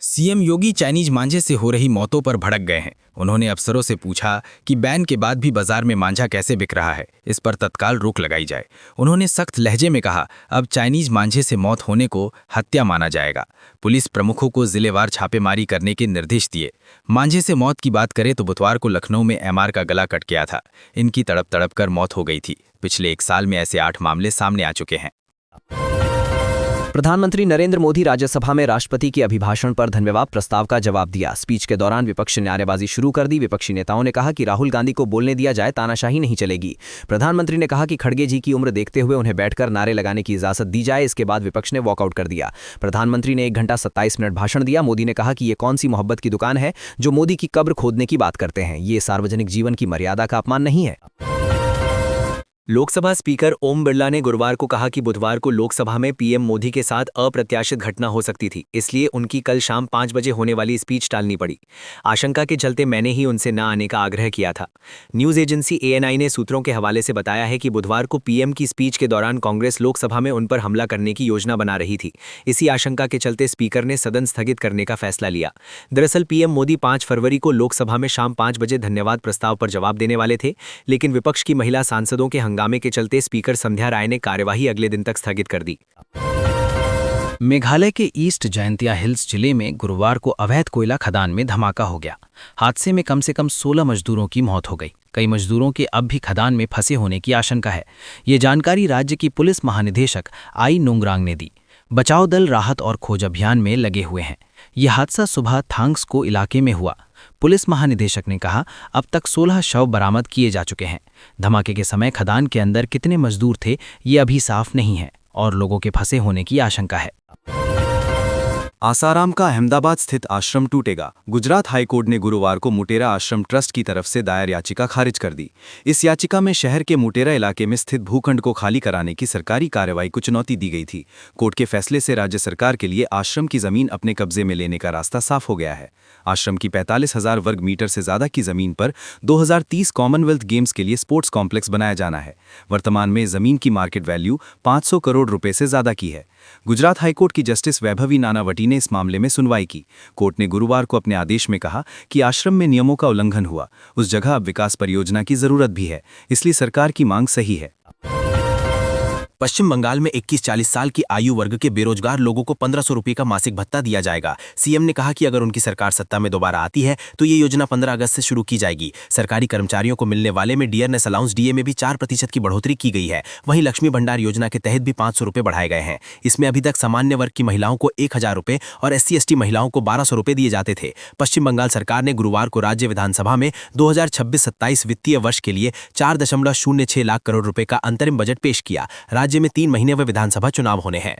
CM योगी Chinese मांझे से हो रही मौतों पर भड़क गए हैं। उन्होंने अफसरों से पूछा कि बैन के बाद भी बाजार में मांझा कैसे बिक रहा है, इस पर तत्काल रोक लगाई जाए। उन्होंने सख्त लहजे में कहा, अब चाइनीज मांझे से मौत होने को हत्या माना जाएगा। पुलिस प्रमुखों को जिलेवार छापेमारी करने के निर्देश दिए। मांझे से मौत की बात करें तो बुधवार को लखनऊ में एमआर का गला कट गया था। इनकी तड़प तड़प कर मौत हो गई थी। पिछले 1 साल में ऐसे 8 मामले सामने आ चुके हैं। प्रधानमंत्री नरेंद्र मोदी राज्यसभा में राष्ट्रपति के अभिभाषण पर धन्यवाद प्रस्ताव का जवाब दिया। स्पीच के दौरान विपक्ष ने नारेबाजी शुरू कर दी। विपक्षी नेताओं ने कहा कि राहुल गांधी को बोलने दिया जाए, तानाशाही नहीं चलेगी। प्रधानमंत्री ने कहा कि खड़गे जी की उम्र देखते हुए उन्हें बैठकर नारे लगाने की इजाजत दी जाए। इसके बाद विपक्ष ने वॉकआउट कर दिया। प्रधानमंत्री ने 1 घंटा 27 मिनट भाषण दिया। मोदी ने कहा कि ये कौन सी मोहब्बत की दुकान है जो मोदी की कब्र खोदने की बात करते हैं। ये सार्वजनिक जीवन की मर्यादा का अपमान नहीं है। लोकसभा स्पीकर ओम बिरला ने गुरुवार को कहा कि बुधवार को लोकसभा में पीएम मोदी के साथ अप्रत्याशित घटना हो सकती थी, इसलिए उनकी कल शाम 5 बजे होने वाली स्पीच टालनी पड़ी। आशंका के चलते मैंने ही उनसे न आने का आग्रह किया था। न्यूज एजेंसी एएनआई ने सूत्रों के हवाले से बताया है कि बुधवार को पीएम की स्पीच के दौरान कांग्रेस लोकसभा में उन पर हमला करने की योजना बना रही थी। इसी आशंका के चलते स्पीकर ने सदन स्थगित करने का फैसला लिया। दरअसल पीएम मोदी 5 फरवरी को लोकसभा में शाम 5 बजे धन्यवाद प्रस्ताव पर जवाब देने वाले थे, लेकिन विपक्ष की महिला सांसदों के हंगामे के चलते स्पीकर संध्या राय ने कार्यवाही अगले दिन तक स्थगित कर दी। मेघालय के ईस्ट जयंतिया हिल्स जिले में गुरुवार को अवैध कोयला खदान में धमाका हो गया। हादसे में कम से कम 16 मजदूरों की मौत हो गई। कई मजदूरों के अब भी खदान में फंसे होने की आशंका है। ये जानकारी राज्य की पुलिस महानिदेशक आई नोंगरांग ने दी। बचाव दल राहत और खोज अभियान में लगे हुए हैं। यह हादसा सुबह थांग्सको इलाके में हुआ। पुलिस महानिदेशक ने कहा, अब तक 16 शव बरामद किए जा चुके हैं। धमाके के समय खदान के अंदर कितने मजदूर थे ये अभी साफ नहीं है और लोगों के फंसे होने की आशंका है। आसाराम का अहमदाबाद स्थित आश्रम टूटेगा। गुजरात हाईकोर्ट ने गुरुवार को मुटेरा आश्रम ट्रस्ट की तरफ से दायर याचिका खारिज कर दी। इस याचिका में शहर के मुटेरा इलाके में स्थित भूखंड को खाली कराने की सरकारी कार्रवाई को चुनौती दी गई थी। कोर्ट के फैसले से राज्य सरकार के लिए आश्रम की जमीन अपने कब्जे में लेने का रास्ता साफ हो गया है। आश्रम की 45,000 वर्ग मीटर से ज्यादा की जमीन पर 2030 कॉमनवेल्थ गेम्स के लिए स्पोर्ट्स कॉम्प्लेक्स बनाया जाना है। वर्तमान में जमीन की मार्केट वैल्यू 500 करोड़ रुपए से ज्यादा की है। गुजरात हाईकोर्ट की जस्टिस वैभवी नानावटी ने इस मामले में सुनवाई की। कोर्ट ने गुरुवार को अपने आदेश में कहा कि आश्रम में नियमों का उल्लंघन हुआ। उस जगह अब विकास परियोजना की जरूरत भी है, इसलिए सरकार की मांग सही है। पश्चिम बंगाल में 21-40 साल की आयु वर्ग के बेरोजगार लोगों को 1500 रुपये का मासिक भत्ता दिया जाएगा। सीएम ने कहा कि अगर उनकी सरकार सत्ता में दोबारा आती है तो ये योजना 15 अगस्त से शुरू की जाएगी। सरकारी कर्मचारियों को मिलने वाले में डियरनेस अलाउंस डीए में भी 4% की बढ़ोतरी की गई है। वहीं लक्ष्मी भंडार योजना के तहत भी 500 रुपये बढ़ाए गए हैं। इसमें अभी तक सामान्य वर्ग की महिलाओं को 1000 रुपये और SC/ST महिलाओं को 1200 रुपये दिए जाते थे। पश्चिम बंगाल सरकार ने गुरुवार को राज्य विधानसभा में 2026-27 वित्तीय वर्ष के लिए 4.06 लाख करोड़ रुपए का अंतरिम बजट पेश किया। राज्य में 3 महीने विधानसभा चुनाव होने हैं।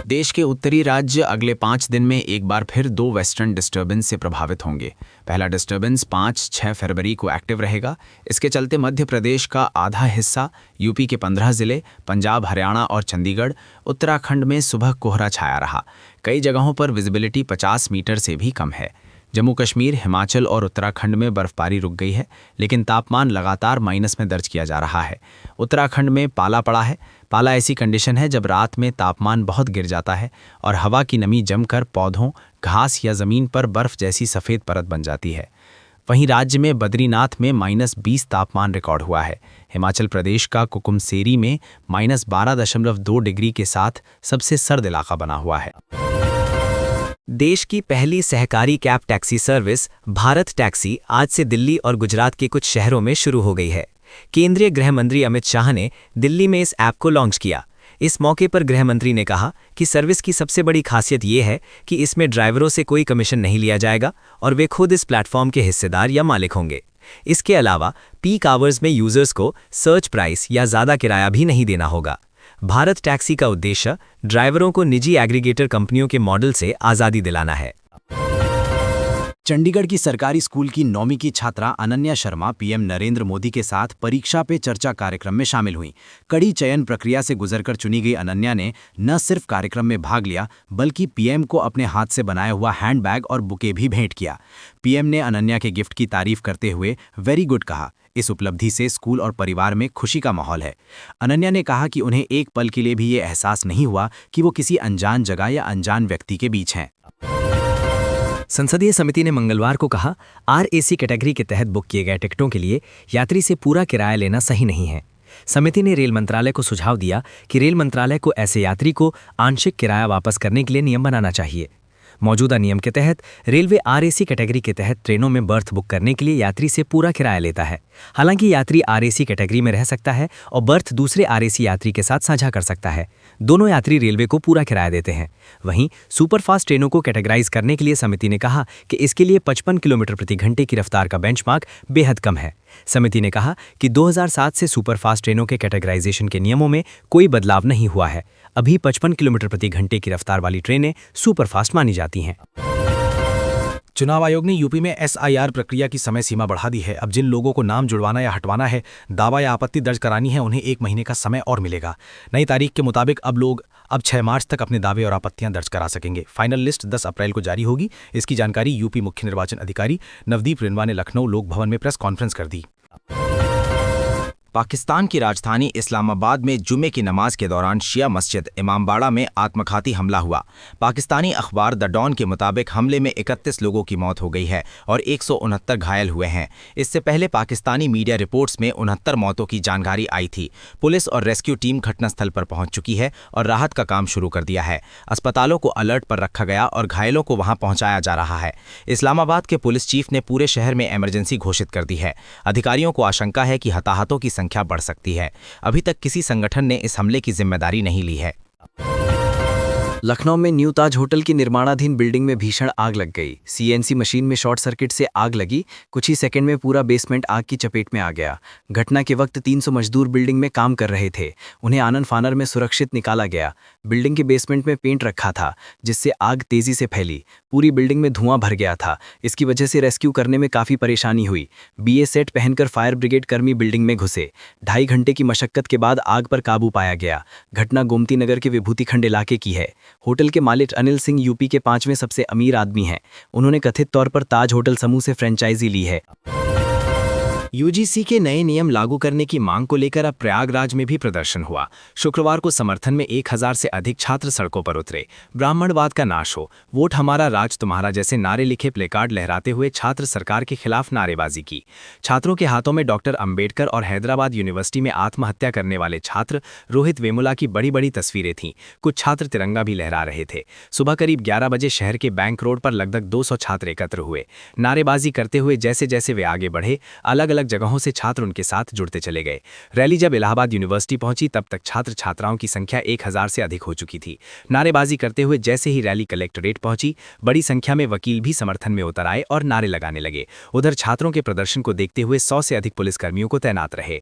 देश के उत्तरी राज्य अगले 5 दिन में एक बार फिर 2 वेस्टर्न डिस्टर्बेंस से प्रभावित होंगे। पहला डिस्टर्बेंस 5-6 फरवरी को एक्टिव रहेगा। इसके चलते मध्य प्रदेश का आधा हिस्सा, यूपी के 15 जिले, पंजाब, हरियाणा और चंडीगढ़, उत्तराखंड में सुबह कोहरा छाया रहा। कई जगहों पर विजिबिलिटी 50 मीटर से भी कम है। जम्मू कश्मीर, हिमाचल और उत्तराखंड में बर्फबारी रुक गई है, लेकिन तापमान लगातार माइनस में दर्ज किया जा रहा है। उत्तराखंड में पाला पड़ा है। पाला ऐसी कंडीशन है जब रात में तापमान बहुत गिर जाता है और हवा की नमी जमकर पौधों, घास या ज़मीन पर बर्फ जैसी सफ़ेद परत बन जाती है। वहीं राज्य में बद्रीनाथ में -20 तापमान रिकॉर्ड हुआ है। हिमाचल प्रदेश का कुकुमसेरी में -12.2 डिग्री के साथ सबसे सर्द इलाका बना हुआ है। देश की पहली सहकारी cab taxi service Bharat taxi आज से दिल्ली और गुजरात के कुछ शहरों में शुरू हो गई है। केंद्रीय गृह मंत्री अमित शाह ने दिल्ली में इस ऐप को लॉन्च किया। इस मौके पर गृह मंत्री ने कहा कि सर्विस की सबसे बड़ी खासियत ये है कि इसमें ड्राइवरों से कोई कमीशन नहीं लिया जाएगा और वे खुद इस प्लेटफॉर्म के हिस्सेदार या मालिक होंगे। इसके अलावा पीक आवर्स में यूजर्स को सर्च प्राइस या ज़्यादा किराया भी नहीं देना होगा। भारत टैक्सी का उद्देश्य ड्राइवरों को निजी एग्रीगेटर कंपनियों के मॉडल से आज़ादी दिलाना है। चंडीगढ़ की सरकारी स्कूल की 9वीं की छात्रा अनन्या शर्मा पीएम नरेंद्र मोदी के साथ परीक्षा पे चर्चा कार्यक्रम में शामिल हुई। कड़ी चयन प्रक्रिया से गुजरकर चुनी गई अनन्या ने न सिर्फ कार्यक्रम में भाग लिया, बल्कि पीएम को अपने हाथ से बनाया हुआ हैंडबैग और बुके भी भेंट किया। पीएम ने अनन्या के गिफ्ट की तारीफ करते हुए वेरी गुड कहा। इस उपलब्धि से स्कूल और परिवार में खुशी का माहौल है। अनन्या ने कहा कि उन्हें एक पल के लिए भी ये एहसास नहीं हुआ कि वो किसी अनजान जगह या अनजान व्यक्ति के बीच हैं। संसदीय समिति ने मंगलवार को कहा, आरएसी कैटेगरी के तहत बुक किए गए टिकटों के लिए यात्री से पूरा किराया लेना सही नहीं है। समिति ने रेल मंत्रालय को सुझाव दिया कि रेल मंत्रालय को ऐसे यात्री को आंशिक किराया वापस करने के लिए नियम बनाना चाहिए। मौजूदा नियम के तहत रेलवे आरएसी कैटेगरी के तहत ट्रेनों में बर्थ बुक करने के लिए यात्री से पूरा किराया लेता है। हालांकि यात्री आरएसी कैटेगरी में रह सकता है और बर्थ दूसरे आरएसी यात्री के साथ साझा कर सकता है। दोनों यात्री रेलवे को पूरा किराया देते हैं। वहीं सुपरफास्ट ट्रेनों को कैटेगराइज करने के लिए समिति ने कहा कि इसके लिए 55 किलोमीटर प्रति घंटे की रफ्तार का बेंचमार्क बेहद कम है। समिति ने कहा कि 2007 से सुपरफास्ट ट्रेनों के कैटेगराइजेशन के नियमों में कोई बदलाव नहीं हुआ है। अभी 55 किलोमीटर प्रति घंटे की रफ्तार वाली ट्रेनें सुपरफास्ट मानी जाती हैं। चुनाव आयोग ने यूपी में एसआईआर प्रक्रिया की समय सीमा बढ़ा दी है। अब जिन लोगों को नाम जुड़वाना या हटवाना है, दावा या आपत्ति दर्ज करानी है, उन्हें 1 महीने का समय और मिलेगा। नई तारीख के मुताबिक अब लोग 6 मार्च तक अपने दावे और आपत्तियां दर्ज करा सकेंगे। फाइनल लिस्ट 10 अप्रैल को जारी होगी। इसकी जानकारी यूपी मुख्य निर्वाचन अधिकारी नवदीप रिनवा ने लखनऊ लोक भवन में प्रेस कॉन्फ्रेंस कर दी। पाकिस्तान की राजधानी इस्लामाबाद में जुमे की नमाज के दौरान शिया मस्जिद इमामबाड़ा में आत्मघाती हमला हुआ। पाकिस्तानी अखबार द डॉन के मुताबिक हमले में 31 लोगों की मौत हो गई है और 169 घायल हुए हैं। इससे पहले पाकिस्तानी मीडिया रिपोर्ट्स में 69 मौतों की जानकारी आई थी। पुलिस और रेस्क्यू टीम घटनास्थल पर पहुंच चुकी है और राहत का काम शुरू कर दिया है। अस्पतालों को अलर्ट पर रखा गया और घायलों को वहां पहुंचाया जा रहा है। इस्लामाबाद के पुलिस चीफ ने पूरे शहर में इमरजेंसी घोषित कर दी है। अधिकारियों को आशंका है कि हताहतों की संख्या बढ़ सकती है। अभी तक किसी संगठन ने इस हमले की जिम्मेदारी नहीं ली है। लखनऊ में न्यू ताज होटल की निर्माणाधीन बिल्डिंग में भीषण आग लग गई। सीएनसी मशीन में शॉर्ट सर्किट से आग लगी। कुछ ही सेकंड में पूरा बेसमेंट आग की चपेट में आ गया। घटना के वक्त 300 मजदूर बिल्डिंग में काम कर रहे थे। उन्हें आनन फानर में सुरक्षित निकाला गया। बिल्डिंग के बेसमेंट में पेंट रखा था, जिससे आग तेजी से फैली। पूरी बिल्डिंग में धुआं भर गया था। इसकी वजह से रेस्क्यू करने में काफ़ी परेशानी हुई। BA सेट पहनकर फायर ब्रिगेड कर्मी बिल्डिंग में घुसे। 2.5 घंटे की मशक्कत के बाद आग पर काबू पाया गया। घटना गोमती नगर के विभूतिखंड इलाके की है। होटल के मालिक अनिल सिंह यूपी के 5वें सबसे अमीर आदमी हैं। उन्होंने कथित तौर पर ताज होटल समूह से फ्रेंचाइजी ली है। यूजीसी के नए नियम लागू करने की मांग को लेकर अब प्रयागराज में भी प्रदर्शन हुआ। शुक्रवार को समर्थन में 1000 से अधिक छात्र सड़कों पर उतरे। ब्राह्मणवाद का नाश हो, वोट हमारा राज तुम्हारा जैसे नारे लिखे प्लेकार्ड लहराते हुए छात्र सरकार के खिलाफ नारेबाजी की। छात्रों के हाथों में डॉक्टर अंबेडकर और हैदराबाद यूनिवर्सिटी में आत्महत्या करने वाले छात्र रोहित वेमुला की बड़ी बड़ी तस्वीरें थीं। कुछ छात्र तिरंगा भी लहरा रहे थे। सुबह करीब 11 बजे शहर के बैंक रोड पर लगभग 200 छात्र एकत्र हुए। नारेबाजी करते हुए जैसे जैसे वे आगे बढ़े, अलग अलग जगहों से छात्र उनके साथ जुड़ते चले गए। रैली जब इलाहाबाद यूनिवर्सिटी पहुंची तब तक छात्र छात्राओं की संख्या 1000 से अधिक हो चुकी थी। नारेबाजी करते हुए जैसे ही रैली कलेक्टरेट पहुंची, बड़ी संख्या में वकील भी समर्थन में उतर आए और नारे लगाने लगे। उधर छात्रों के प्रदर्शन को देखते हुए 100 से अधिक पुलिसकर्मियों को तैनात रहे।